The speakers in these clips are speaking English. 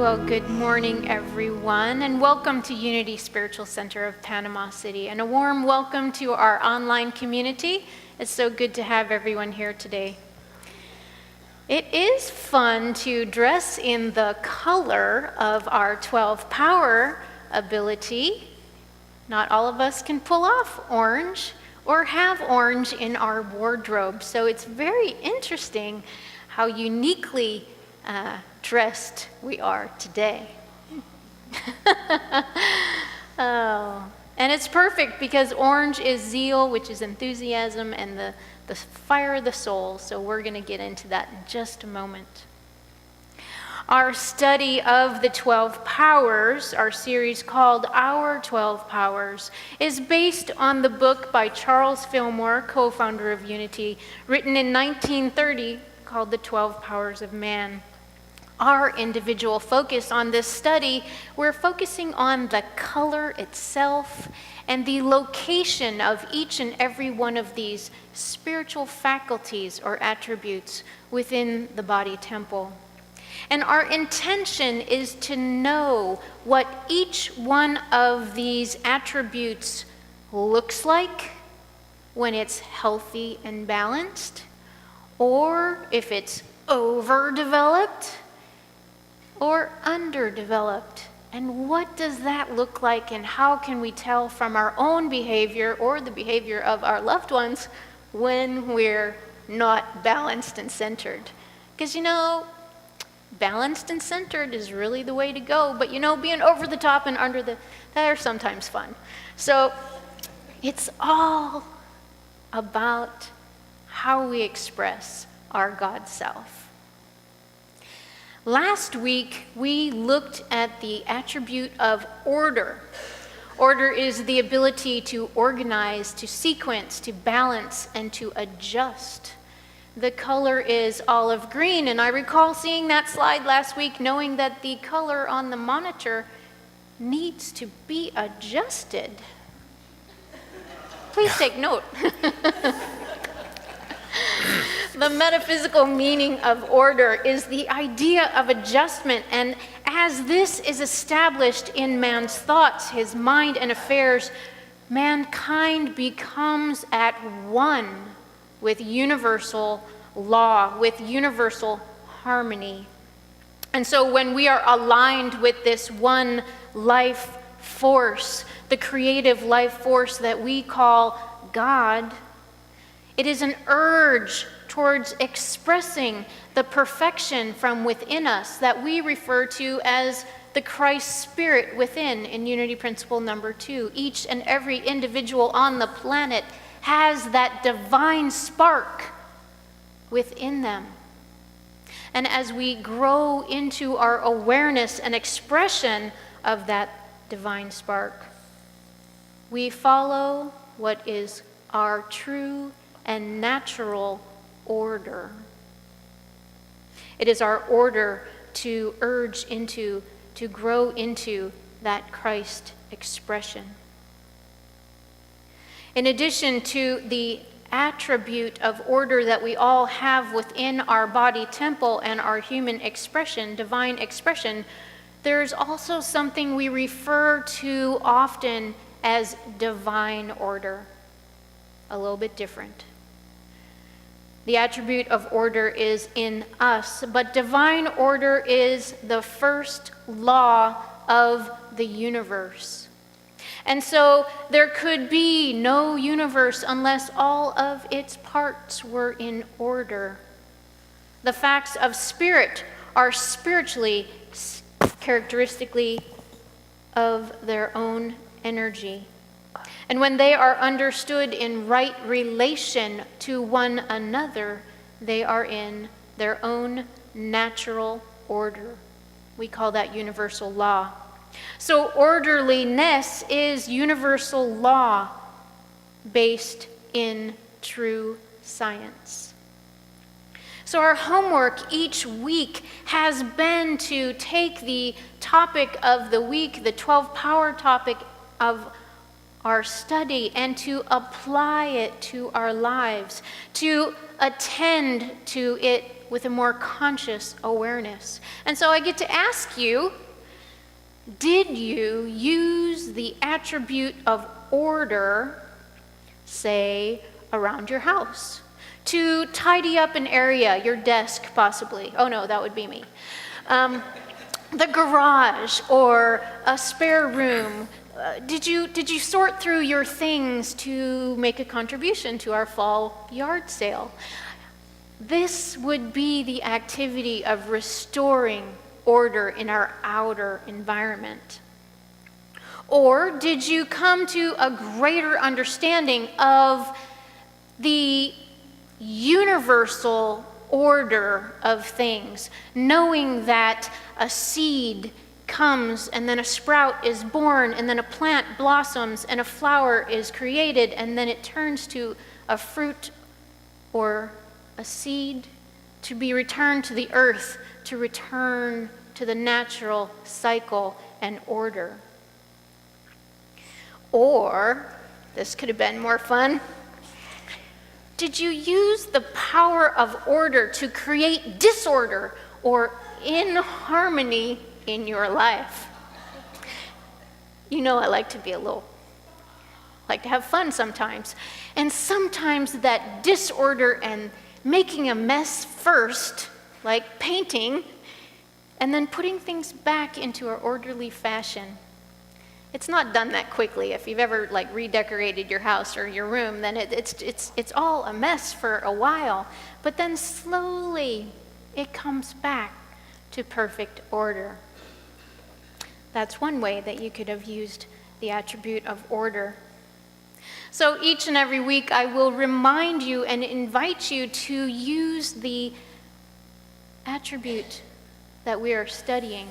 Well, good morning, everyone, and welcome to Unity Spiritual Center of Panama City, and a warm welcome to our online community. It's so good to have everyone here today. It is fun to dress in the color of our 12 power ability. Not all of us can pull off orange or have orange in our wardrobe, so it's very interesting how uniquely dressed we are today. Oh, and it's perfect because orange is zeal, which is enthusiasm, and the fire of the soul. So we're going to get into that in just a moment. Our study of the 12 powers, our series called Our 12 Powers, is based on the book by Charles Fillmore, co-founder of Unity, written in 1930, called The 12 Powers of Man. Our individual focus on this study, we're focusing on the color itself and the location of each and every one of these spiritual faculties or attributes within the body temple. And our intention is to know what each one of these attributes looks like when it's healthy and balanced, or if it's overdeveloped or underdeveloped. And what does that look like, and how can we tell from our own behavior or the behavior of our loved ones when we're not balanced and centered? Because balanced and centered is really the way to go, but being over the top and under that are sometimes fun. So it's all about how we express our God self. Last week, we looked at the attribute of order. Order is the ability to organize, to sequence, to balance, and to adjust. The color is olive green, and I recall seeing that slide last week, knowing that the color on the monitor needs to be adjusted. Please take note. The metaphysical meaning of order is the idea of adjustment, and as this is established in man's thoughts, his mind, and affairs, mankind becomes at one with universal law, with universal harmony. And so when we are aligned with this one life force, the creative life force that we call God, it is an urge towards expressing the perfection from within us that we refer to as the Christ Spirit within in Unity Principle number 2. Each and every individual on the planet has that divine spark within them. And as we grow into our awareness and expression of that divine spark, we follow what is our true and natural order. It is our order to urge into, to grow into that Christ expression. In addition to the attribute of order that we all have within our body temple and our human expression, divine expression, there's also something we refer to often as divine order. A little bit different. The attribute of order is in us, but divine order is the first law of the universe. And so there could be no universe unless all of its parts were in order. The facts of spirit are spiritually, characteristically of their own energy. And when they are understood in right relation to one another, they are in their own natural order. We call that universal law. So orderliness is universal law based in true science. So our homework each week has been to take the topic of the week, the 12 power topic of our study and to apply it to our lives, to attend to it with a more conscious awareness. And so I get to ask you, did you use the attribute of order, say, around your house, to tidy up an area, your desk possibly? Oh no, that would be me. The garage or a spare room. Did you sort through your things to make a contribution to our fall yard sale? This would be the activity of restoring order in our outer environment. Or did you come to a greater understanding of the universal order of things, knowing that a seed comes and then a sprout is born and then a plant blossoms and a flower is created and then it turns to a fruit or a seed to be returned to the earth, to return to the natural cycle and order? Or, this could have been more fun, did you use the power of order to create disorder or inharmony in your life? You know I like to have fun sometimes. And sometimes that disorder and making a mess first, like painting, and then putting things back into an orderly fashion. It's not done that quickly. If you've ever redecorated your house or your room, then it's all a mess for a while. But then slowly it comes back to perfect order. That's one way that you could have used the attribute of order. So each and every week I will remind you and invite you to use the attribute that we are studying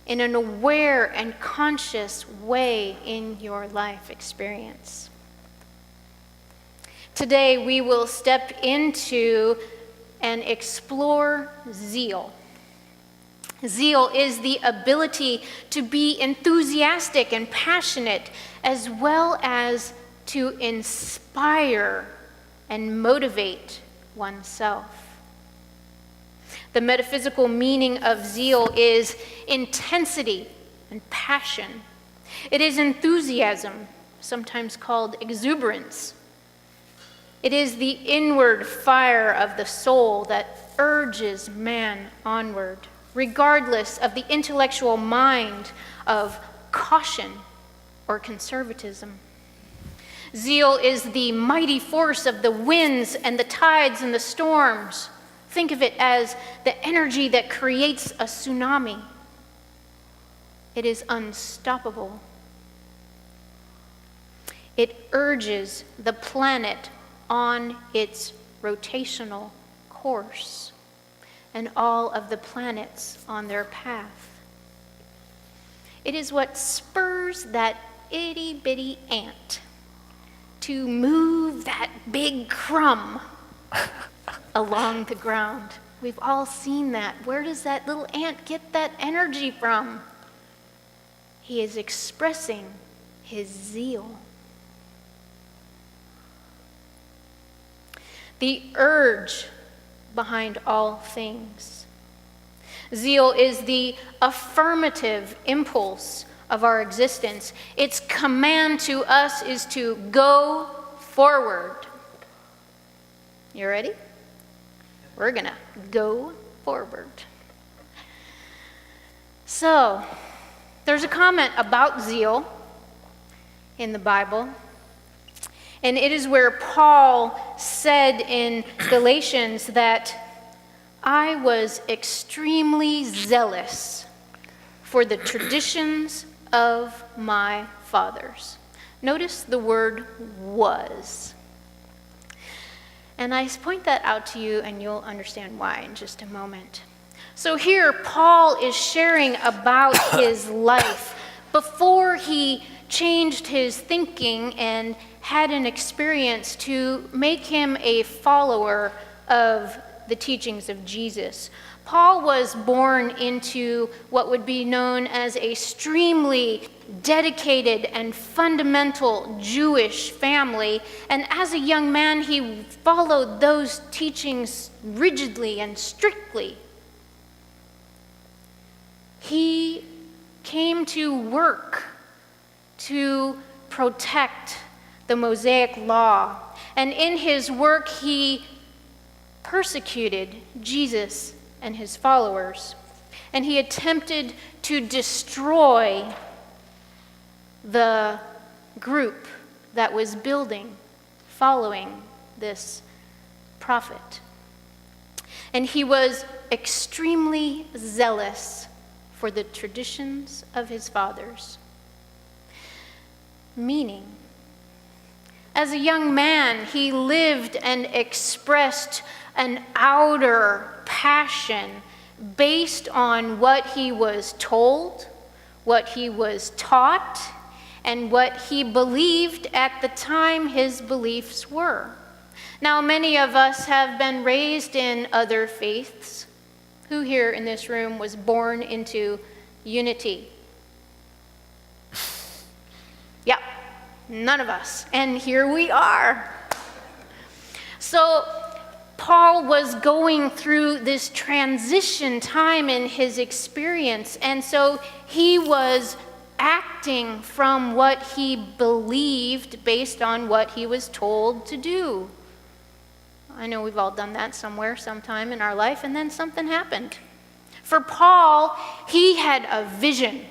in an aware and conscious way in your life experience. Today we will step into and explore zeal. Zeal is the ability to be enthusiastic and passionate, as well as to inspire and motivate oneself. The metaphysical meaning of zeal is intensity and passion. It is enthusiasm, sometimes called exuberance. It is the inward fire of the soul that urges man onward, regardless of the intellectual mind of caution or conservatism. Zeal is the mighty force of the winds and the tides and the storms. Think of it as the energy that creates a tsunami. It is unstoppable. It urges the planet on its rotational course and all of the planets on their path. It is what spurs that itty-bitty ant to move that big crumb along the ground. We've all seen that. Where does that little ant get that energy from? He is expressing his zeal. The urge behind all things. Zeal is the affirmative impulse of our existence. Its command to us is to go forward. You ready? We're going to go forward. So, there's a comment about zeal in the Bible. And it is where Paul said in Galatians that I was extremely zealous for the traditions of my fathers. Notice the word was. And I point that out to you, and you'll understand why in just a moment. So here, Paul is sharing about his life before he changed his thinking and had an experience to make him a follower of the teachings of Jesus. Paul was born into what would be known as a extremely dedicated and fundamental Jewish family, and as a young man, he followed those teachings rigidly and strictly. He came to work to protect the Mosaic law, and in his work, he persecuted Jesus and his followers, and he attempted to destroy the group that was building, following this prophet. And he was extremely zealous for the traditions of his fathers. Meaning, as a young man, he lived and expressed an outer passion based on what he was told, what he was taught, and what he believed at the time his beliefs were. Now, many of us have been raised in other faiths. Who here in this room was born into unity? Yep, none of us. And here we are. So Paul was going through this transition time in his experience, and so he was acting from what he believed based on what he was told to do. I know we've all done that somewhere, sometime in our life, and then something happened. For Paul, he had a vision.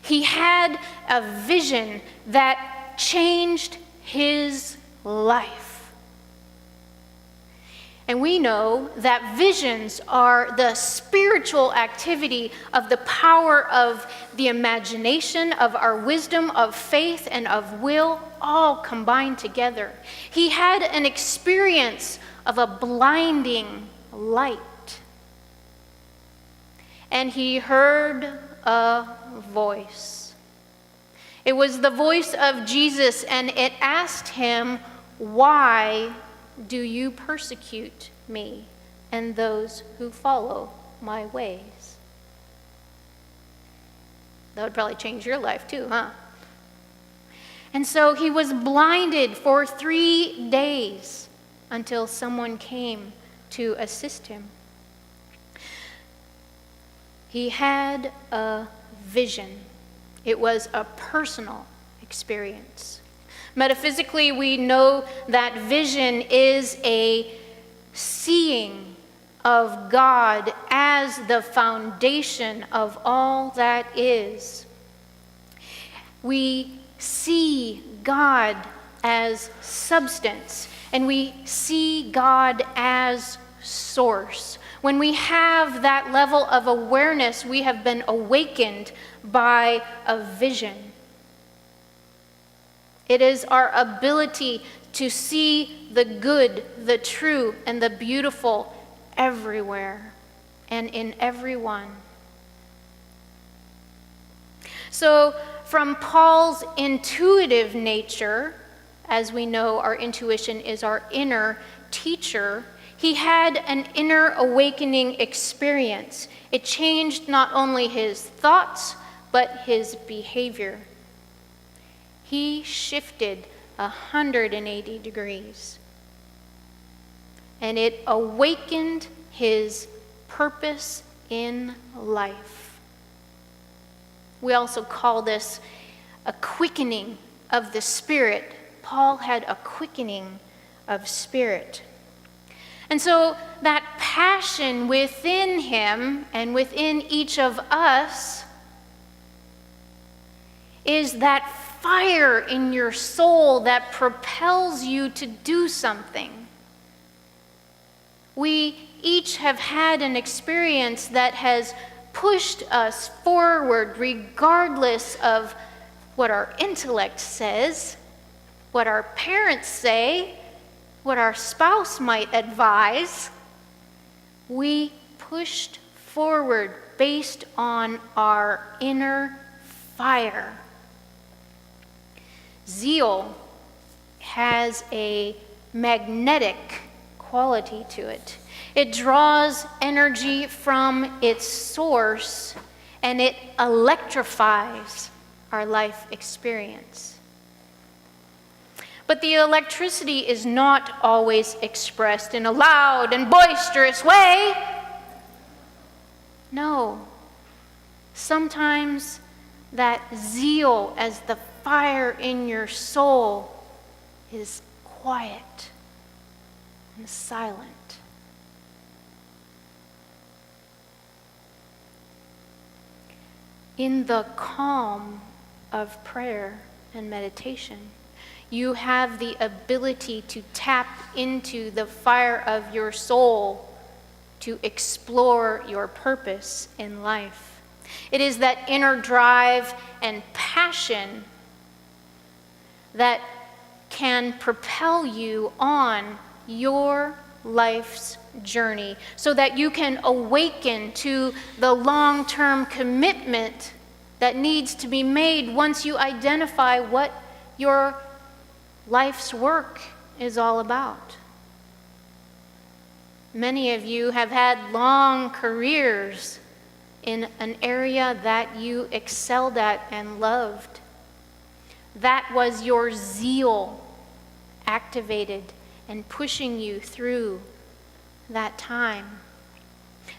He had a vision that changed his life. And we know that visions are the spiritual activity of the power of the imagination, of our wisdom, of faith, and of will, all combined together. He had an experience of a blinding light. And he heard a voice. It was the voice of Jesus, and it asked him, "Why do you persecute me and those who follow my ways?" That would probably change your life too, huh? And so he was blinded for 3 days until someone came to assist him. He had a vision. It was a personal experience. Metaphysically, we know that vision is a seeing of God as the foundation of all that is. We see God as substance, and we see God as source. When we have that level of awareness, we have been awakened by a vision. It is our ability to see the good, the true, and the beautiful everywhere and in everyone. So, from Paul's intuitive nature, as we know, our intuition is our inner teacher, he had an inner awakening experience. It changed not only his thoughts, but his behavior. He shifted 180 degrees. And it awakened his purpose in life. We also call this a quickening of the spirit. Paul had a quickening of spirit. And so that passion within him and within each of us is that fire in your soul that propels you to do something. We each have had an experience that has pushed us forward regardless of what our intellect says, what our parents say, what our spouse might advise. We pushed forward based on our inner fire. Zeal has a magnetic quality to it. It draws energy from its source, and it electrifies our life experience. But the electricity is not always expressed in a loud and boisterous way. No. Sometimes that zeal as the fire in your soul is quiet and silent. In the calm of prayer and meditation, you have the ability to tap into the fire of your soul to explore your purpose in life. It is that inner drive and passion that can propel you on your life's journey so that you can awaken to the long-term commitment that needs to be made once you identify what your life's work is all about. Many of you have had long careers in an area that you excelled at and loved. That was your zeal activated and pushing you through that time.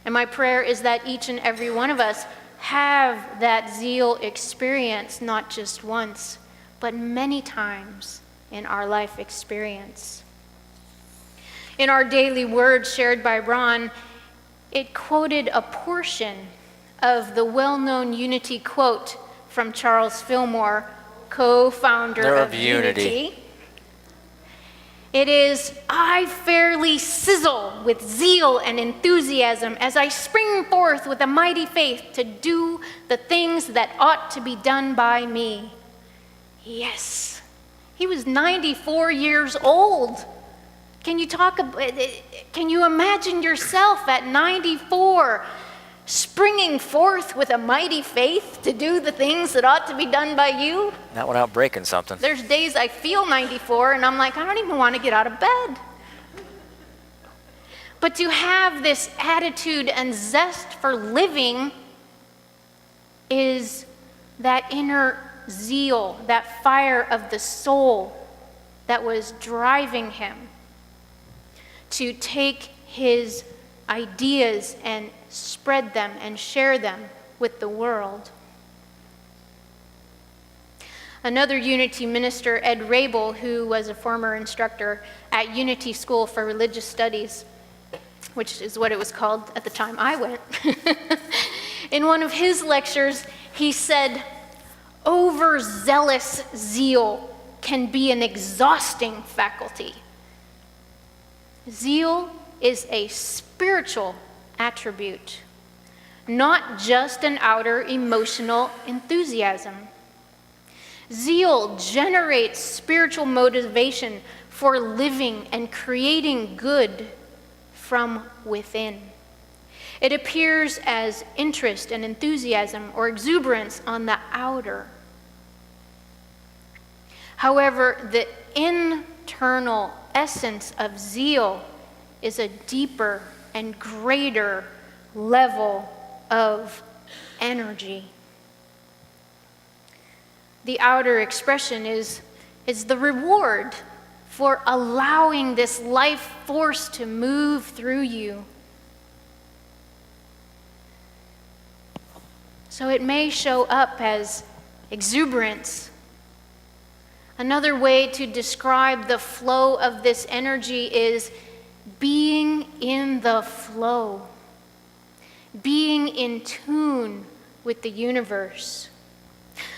And my prayer is that each and every one of us have that zeal experience, not just once, but many times in our life experience. In our daily word shared by Ron, it quoted a portion of the well-known Unity quote from Charles Fillmore, co-founder of Unity. It is, "I fairly sizzle with zeal and enthusiasm as I spring forth with a mighty faith to do the things that ought to be done by me." Yes, he was 94 years old. Can you imagine yourself at 94 springing forth with a mighty faith to do the things that ought to be done by you? Not without breaking something. There's days I feel 94 and I'm like, I don't even want to get out of bed. But to have this attitude and zest for living is that inner zeal, that fire of the soul that was driving him to take his ideas and spread them and share them with the world. Another Unity minister, Ed Rabel, who was a former instructor at Unity School for Religious Studies, which is what it was called at the time I went, in one of his lectures, he said, "Overzealous zeal can be an exhausting faculty. Zeal is a spiritual attribute, not just an outer emotional enthusiasm. Zeal generates spiritual motivation for living and creating good from within. It appears as interest and enthusiasm or exuberance on the outer. However, the internal essence of zeal is a deeper and greater level of energy. The outer expression is the reward for allowing this life force to move through you. So it may show up as exuberance. Another way to describe the flow of this energy is being in the flow, being in tune with the universe.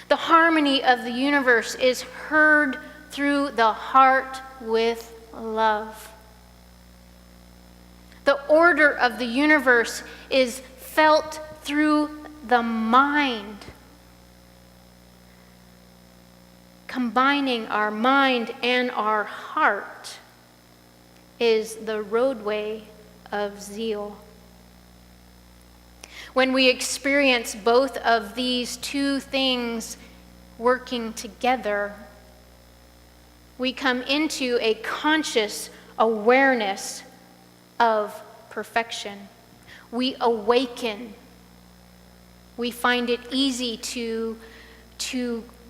The harmony of the universe is heard through the heart with love. The order of the universe is felt through the mind. Combining our mind and our heart is the roadway of zeal. When we experience both of these two things working together, we come into a conscious awareness of perfection. We awaken. We find it easy to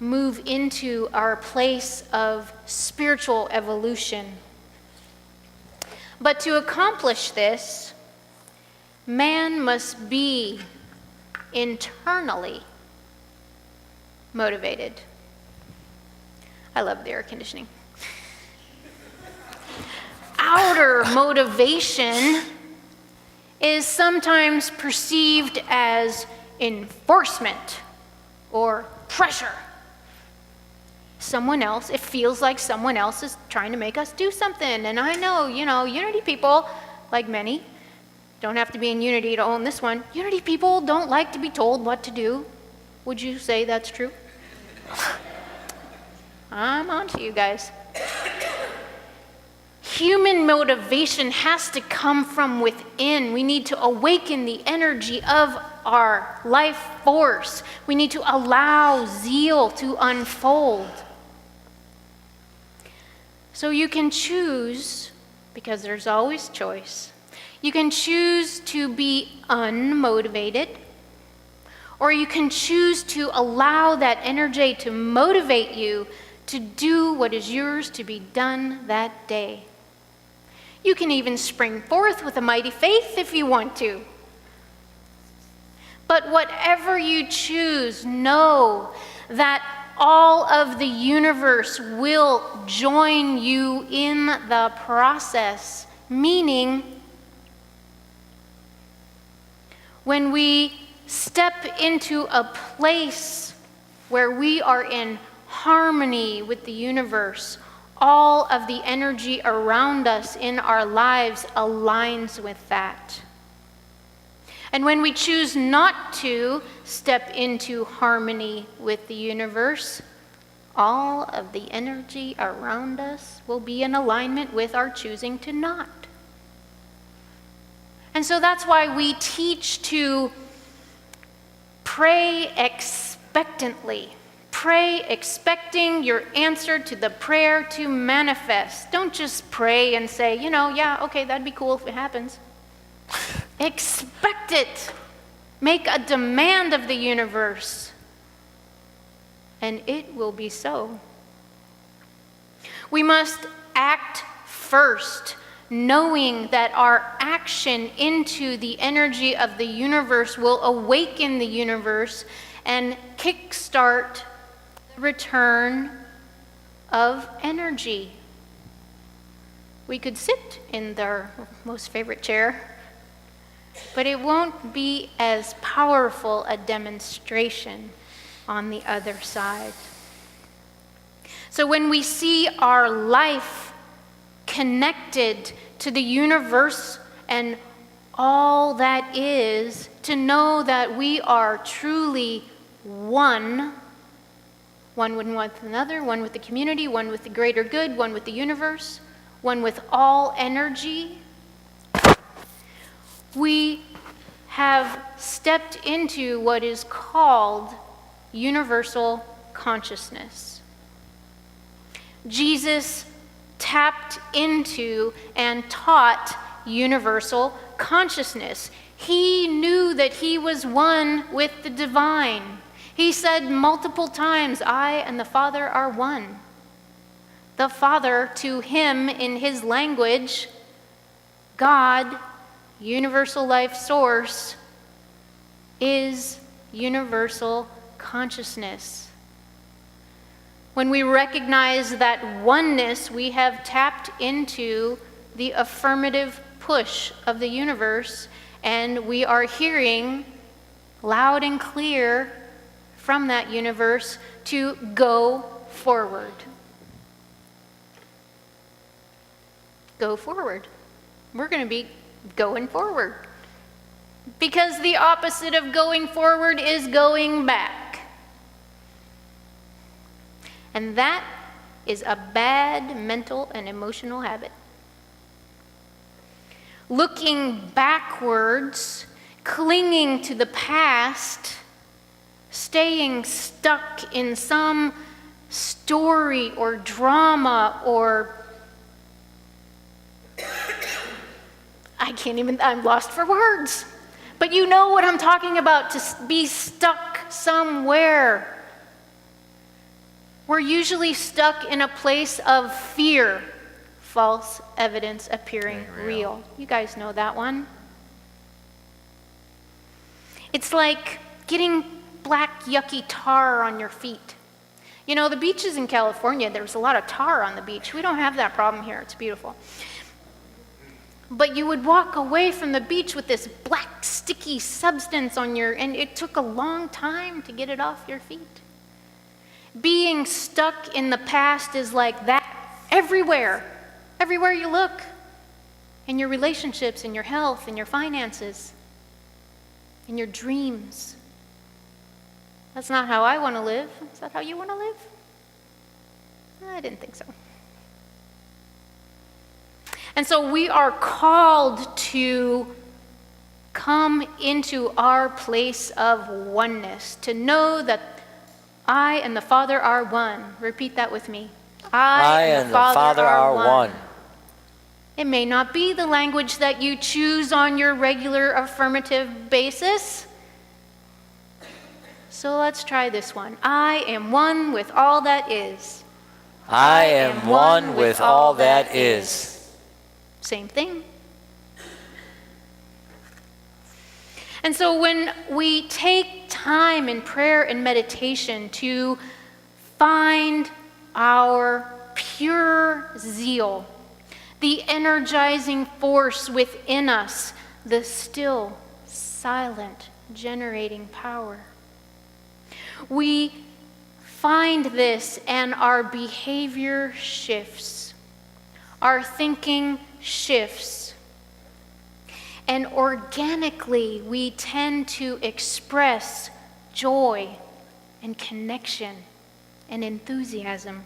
move into our place of spiritual evolution. But to accomplish this, man must be internally motivated. I love the air conditioning. Outer motivation is sometimes perceived as enforcement or pressure. It feels like someone else is trying to make us do something. And I know, Unity people, like many, don't have to be in Unity to own this one. Unity people don't like to be told what to do. Would you say that's true? I'm on to you guys. Human motivation has to come from within. We need to awaken the energy of our life force. We need to allow zeal to unfold. So you can choose, because there's always choice, you can choose to be unmotivated, or you can choose to allow that energy to motivate you to do what is yours to be done that day. You can even spring forth with a mighty faith if you want to. But whatever you choose, know that all of the universe will join you in the process. Meaning, when we step into a place where we are in harmony with the universe, all of the energy around us in our lives aligns with that. And when we choose not to step into harmony with the universe, all of the energy around us will be in alignment with our choosing to not. And so that's why we teach to pray expectantly. Pray expecting your answer to the prayer to manifest. Don't just pray and say, yeah, okay, that'd be cool if it happens. Expect it. Make a demand of the universe, and it will be so. We must act first, knowing that our action into the energy of the universe will awaken the universe and kickstart the return of energy. We could sit in their most favorite chair, but it won't be as powerful a demonstration on the other side. So when we see our life connected to the universe and all that is, to know that we are truly one with another, one with the community, one with the greater good, one with the universe, one with all energy, we have stepped into what is called universal consciousness. Jesus tapped into and taught universal consciousness. He knew that he was one with the divine. He said multiple times, I and the Father are one. The Father, to him in his language, God, universal life source, is universal consciousness. When we recognize that oneness, we have tapped into the affirmative push of the universe, and we are hearing loud and clear from that universe to go forward. Go forward. We're going to be going forward. Because the opposite of going forward is going back. And that is a bad mental and emotional habit. Looking backwards, clinging to the past, staying stuck in some story or drama or I'm lost for words. But you know what I'm talking about, to be stuck somewhere. We're usually stuck in a place of fear, false evidence appearing real. You guys know that one. It's like getting black, yucky tar on your feet. You know, the beaches in California, there's a lot of tar on the beach. We don't have that problem here. It's beautiful. But you would walk away from the beach with this black, sticky substance on and it took a long time to get it off your feet. Being stuck in the past is like that everywhere you look, in your relationships, in your health, in your finances, in your dreams. That's not how I want to live. Is that how you want to live? I didn't think so. And so we are called to come into our place of oneness, to know that I and the Father are one. Repeat that with me. I and the Father are one. It may not be the language that you choose on your regular affirmative basis. So let's try this one. I am one with all that is. I am one with all that is. Same thing. And so when we take time in prayer and meditation to find our pure zeal, the energizing force within us, the still, silent, generating power, we find this and our behavior shifts, our thinking shifts, and organically we tend to express joy and connection and enthusiasm.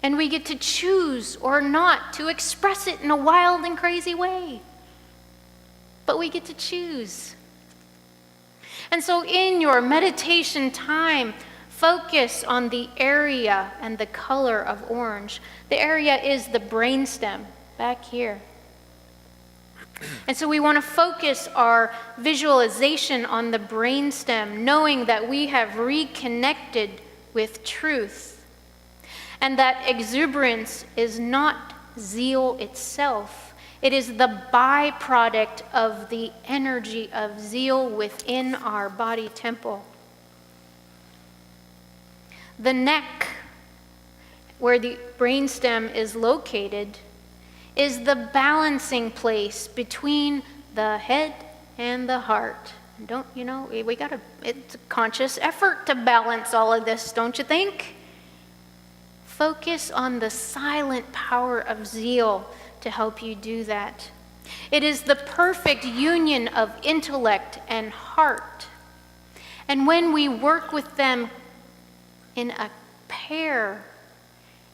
And we get to choose or not to express it in a wild and crazy way. But we get to choose. And so in your meditation time, focus on the area and the color of orange. The area is the brainstem, back here. And so we want to focus our visualization on the brainstem, knowing that we have reconnected with truth, and that exuberance is not zeal itself. It is the byproduct of the energy of zeal within our body temple. The neck, where the brainstem is located, is the balancing place between the head and the heart. It's a conscious effort to balance all of this, don't you think? Focus on the silent power of zeal to help you do that. It is the perfect union of intellect and heart. And when we work with them in a pair,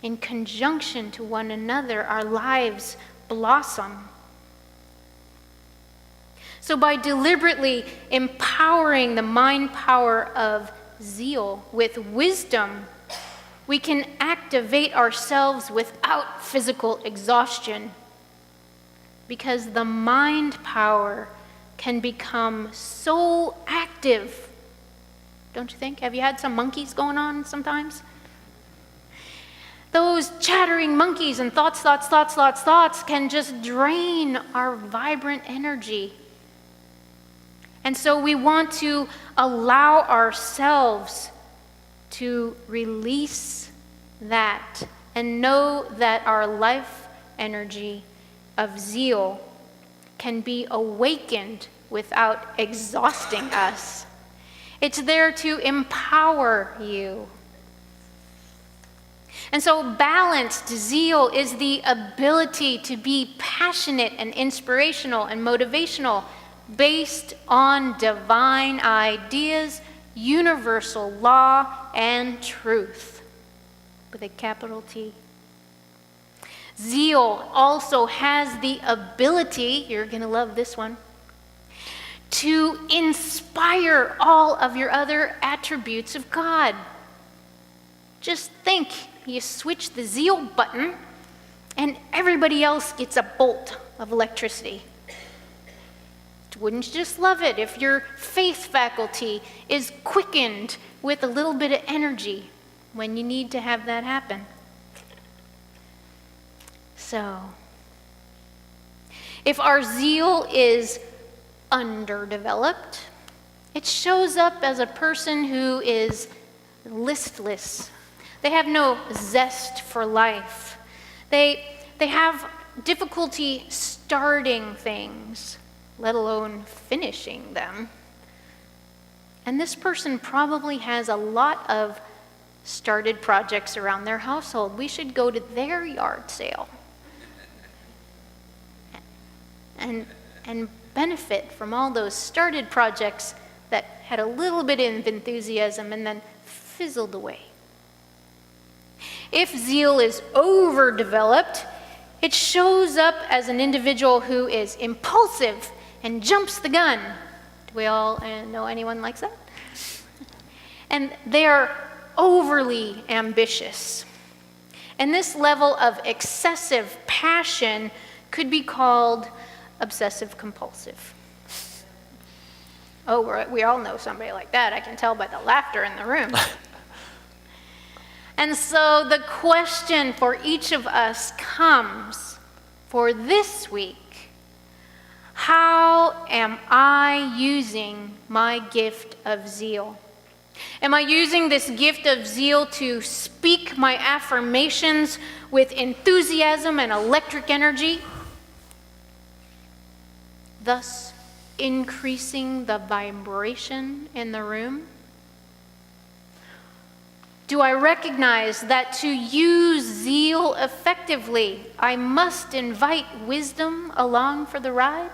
in conjunction to one another, our lives blossom. So by deliberately empowering the mind power of zeal with wisdom, we can activate ourselves without physical exhaustion, because the mind power can become so active. Don't you think? Have you had some monkeys going on sometimes? Those chattering monkeys and thoughts can just drain our vibrant energy. And so we want to allow ourselves to release that and know that our life energy of zeal can be awakened without exhausting us. It's there to empower you. And so balanced zeal is the ability to be passionate and inspirational and motivational based on divine ideas, universal law, and truth, with a capital T. Zeal also has the ability, you're going to love this one, to inspire all of your other attributes of God. Just think, you switch the zeal button and everybody else gets a bolt of electricity. Wouldn't you just love it if your faith faculty is quickened with a little bit of energy when you need to have that happen? So, if our zeal is underdeveloped, it shows up as a person who is listless. They have no zest for life. They have difficulty starting things, let alone finishing them. And this person probably has a lot of started projects around their household. We should go to their yard sale and benefit from all those started projects that had a little bit of enthusiasm and then fizzled away. If zeal is overdeveloped, it shows up as an individual who is impulsive and jumps the gun. Do we all know anyone like that? And they are overly ambitious. And this level of excessive passion could be called obsessive compulsive. Oh, we all know somebody like that. I can tell by the laughter in the room. And so the question for each of us comes for this week: how am I using my gift of zeal? Am I using this gift of zeal to speak my affirmations with enthusiasm and electric energy, thus increasing the vibration in the room? Do I recognize that to use zeal effectively, I must invite wisdom along for the ride?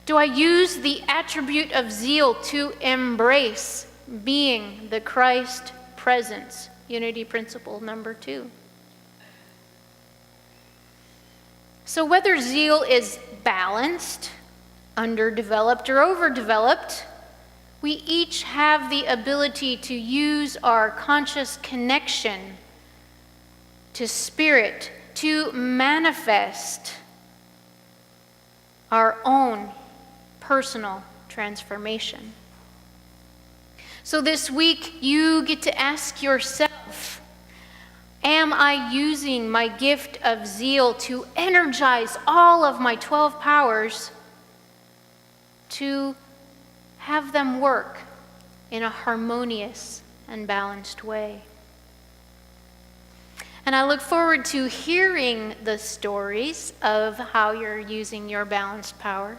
Do I use the attribute of zeal to embrace being the Christ presence? Unity principle number 2. So whether zeal is balanced, underdeveloped, or overdeveloped, we each have the ability to use our conscious connection to spirit to manifest our own personal transformation. So this week, you get to ask yourself, am I using my gift of zeal to energize all of my 12 powers to have them work in a harmonious and balanced way? And I look forward to hearing the stories of how you're using your balanced power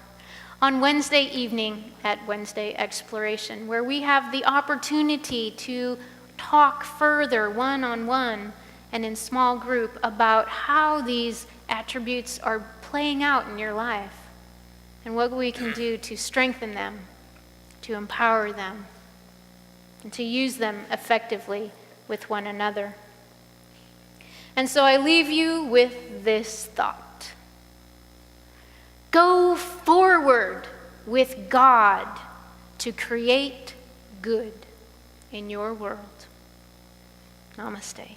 on Wednesday evening at Wednesday Exploration, where we have the opportunity to talk further one-on-one and in small group about how these attributes are playing out in your life and what we can do to strengthen them, to empower them, and to use them effectively with one another. And so I leave you with this thought. Go forward with God to create good in your world. Namaste.